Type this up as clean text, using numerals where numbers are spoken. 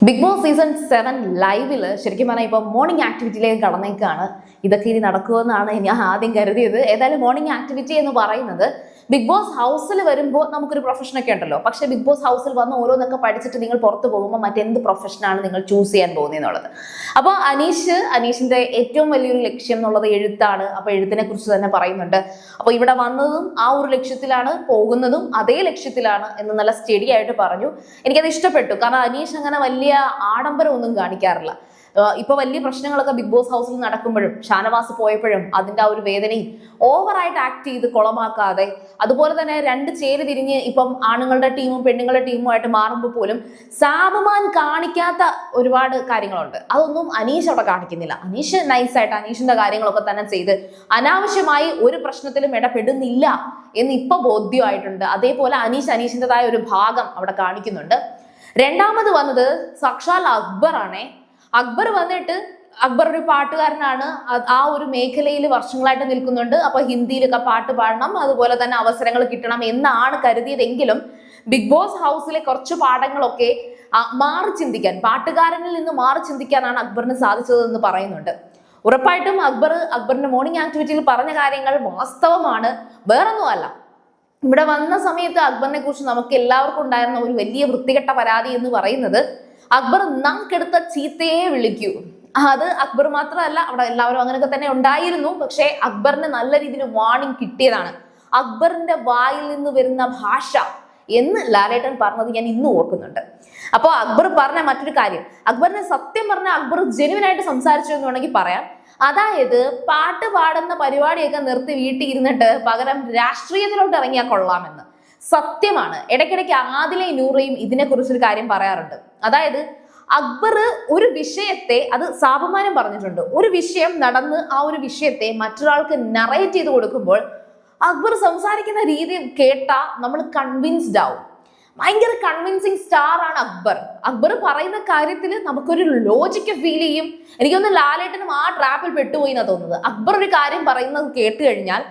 Big boss season 7 ലൈവില് ശരിക്കും പറഞ്ഞാൽ ഇപ്പൊ മോർണിംഗ് ആക്ടിവിറ്റിയിലേക്ക് കടന്നേക്കാണ്. ഇതൊക്കെ ഇനി നടക്കുമെന്നാണ് ഞാൻ ആദ്യം കരുതിയത്. ഏതായാലും മോർണിംഗ് ആക്ടിവിറ്റി എന്ന് പറയുന്നത് ബിഗ് ബോസ് ഹൗസിൽ വരുമ്പോൾ നമുക്കൊരു പ്രൊഫഷനൊക്കെ ഉണ്ടല്ലോ. പക്ഷെ ബിഗ് ബോസ് ഹൗസിൽ വന്ന് ഓരോന്നൊക്കെ പഠിച്ചിട്ട് നിങ്ങൾ പുറത്ത് പോകുമ്പോൾ മറ്റെന്ത് പ്രൊഫഷനാണ് നിങ്ങൾ ചൂസ് ചെയ്യാൻ പോകുന്നതെന്നുള്ളത്. അപ്പോൾ അനീഷിന്റെ ഏറ്റവും വലിയൊരു ലക്ഷ്യം എന്നുള്ളത് എഴുത്താണ്. അപ്പൊ എഴുത്തിനെ കുറിച്ച് തന്നെ പറയുന്നുണ്ട്. അപ്പൊ ഇവിടെ വന്നതും ആ ഒരു ലക്ഷ്യത്തിലാണ്, പോകുന്നതും അതേ ലക്ഷ്യത്തിലാണ് എന്ന് നല്ല സ്റ്റഡി ആയിട്ട് പറഞ്ഞു. എനിക്കത് ഇഷ്ടപ്പെട്ടു. കാരണം അനീഷ് അങ്ങനെ വലിയ ആഡംബരം ഒന്നും കാണിക്കാറില്ല. ഇപ്പൊ വലിയ പ്രശ്നങ്ങളൊക്കെ ബിഗ് ബോസ് ഹൗസിൽ നടക്കുമ്പോഴും ഷാനവാസ് പോയപ്പോഴും അതിന്റെ ആ ഒരു വേദനയും ഓവറായിട്ട് ആക്ട് ചെയ്ത് കുളമാക്കാതെ, അതുപോലെ തന്നെ രണ്ട് ചേരി തിരിഞ്ഞ് ഇപ്പം ആണുങ്ങളുടെ ടീമും പെണ്ണുങ്ങളുടെ ടീമുമായിട്ട് മാറുമ്പോൾ പോലും സാബുമാൻ കാണിക്കാത്ത ഒരുപാട് കാര്യങ്ങളുണ്ട്. അതൊന്നും അനീഷ് അവിടെ കാണിക്കുന്നില്ല. അനീഷ് നൈസായിട്ട് അനീഷിന്റെ കാര്യങ്ങളൊക്കെ തന്നെ ചെയ്ത് അനാവശ്യമായി ഒരു പ്രശ്നത്തിലും ഇടപെടുന്നില്ല എന്ന് ഇപ്പൊ ബോധ്യമായിട്ടുണ്ട്. അതേപോലെ അനീഷിൻ്റെതായ ഒരു ഭാഗം അവിടെ കാണിക്കുന്നുണ്ട്. രണ്ടാമത് വന്നത് സാക്ഷാൽ അക്ബർ ആണേ. അക്ബർ വന്നിട്ട് അക്ബർ ഒരു പാട്ടുകാരനാണ്. ആ ഒരു മേഖലയിൽ വർഷങ്ങളായിട്ട് നിൽക്കുന്നുണ്ട്. അപ്പൊ ഹിന്ദിയിലൊക്കെ പാട്ട് പാടണം, അതുപോലെ തന്നെ അവസരങ്ങൾ കിട്ടണം എന്നാണ് കരുതിയതെങ്കിലും ബിഗ് ബോസ് ഹൗസിലെ കുറച്ച് പാഠങ്ങളൊക്കെ മാറി ചിന്തിക്കാൻ, പാട്ടുകാരനിൽ നിന്ന് മാറി ചിന്തിക്കാനാണ് അക്ബറിന് സാധിച്ചതെന്ന് പറയുന്നുണ്ട്. ഉറപ്പായിട്ടും അക്ബറിന്റെ മോർണിംഗ് ആക്ടിവിറ്റിയിൽ പറഞ്ഞ കാര്യങ്ങൾ വാസ്തവമാണ്, വേറൊന്നുമല്ല. ഇവിടെ വന്ന സമയത്ത് അക്ബറിനെ കുറിച്ച് നമുക്ക് എല്ലാവർക്കും ഉണ്ടായിരുന്ന ഒരു വലിയ വൃത്തികെട്ട പരാതി എന്ന് പറയുന്നത് അക്ബർ നമുക്കെടുത്ത ചീത്തയെ വിളിക്കൂ. അത് അക്ബർ മാത്രമല്ല, അവിടെ എല്ലാവരും അങ്ങനെയൊക്കെ തന്നെ ഉണ്ടായിരുന്നു. പക്ഷേ അക്ബറിന് നല്ല രീതിയിൽ വാർണിംഗ് കിട്ടിയതാണ്. അക്ബറിന്റെ വായിൽ നിന്ന് വരുന്ന ഭാഷ എന്ന് ലാലേട്ടൻ പറഞ്ഞത് ഞാൻ ഇന്നും ഓർക്കുന്നുണ്ട്. അപ്പോൾ അക്ബർ പറഞ്ഞ മറ്റൊരു കാര്യം, അക്ബറിനെ സത്യം പറഞ്ഞ അക്ബർ ജെനുവിനായിട്ട് സംസാരിച്ചു എന്ന് വേണമെങ്കിൽ പറയാം. അതായത് പാട്ട് പാടുന്ന പരിപാടിയൊക്കെ നിർത്തി വീട്ടിൽ ഇരുന്നിട്ട് പകരം രാഷ്ട്രീയത്തിലോട്ട് ഇറങ്ങിയാൽ കൊള്ളാമെന്ന്. സത്യമാണ്. ഇടയ്ക്കിടയ്ക്ക് ആദിലയും നൂറയും ഇതിനെക്കുറിച്ചൊരു കാര്യം പറയാറുണ്ട്. അതായത് അക്ബർ ഒരു വിഷയത്തെ, അത് സാബുമാനം പറഞ്ഞിട്ടുണ്ട്, ഒരു വിഷയം നടന്ന് ആ ഒരു വിഷയത്തെ മറ്റൊരാൾക്ക് നറേറ്റ് ചെയ്ത് കൊടുക്കുമ്പോൾ അക്ബർ സംസാരിക്കുന്ന രീതി കേട്ടാ നമ്മൾ കൺവിൻസ്ഡ് ആവും. ഭയങ്കര കൺവിൻസിങ് സ്റ്റാർ ആണ് അക്ബർ. അക്ബർ പറയുന്ന കാര്യത്തിൽ നമുക്കൊരു ലോജിക്ക് ഫീൽ ചെയ്യും. എനിക്കൊന്ന് ലാലേട്ടനും ആ ട്രാപ്പിൽ പെട്ടുപോയി എന്നാ തോന്നുന്നത്. അക്ബർ ഒരു കാര്യം പറയുന്നത് കേട്ട് കഴിഞ്ഞാൽ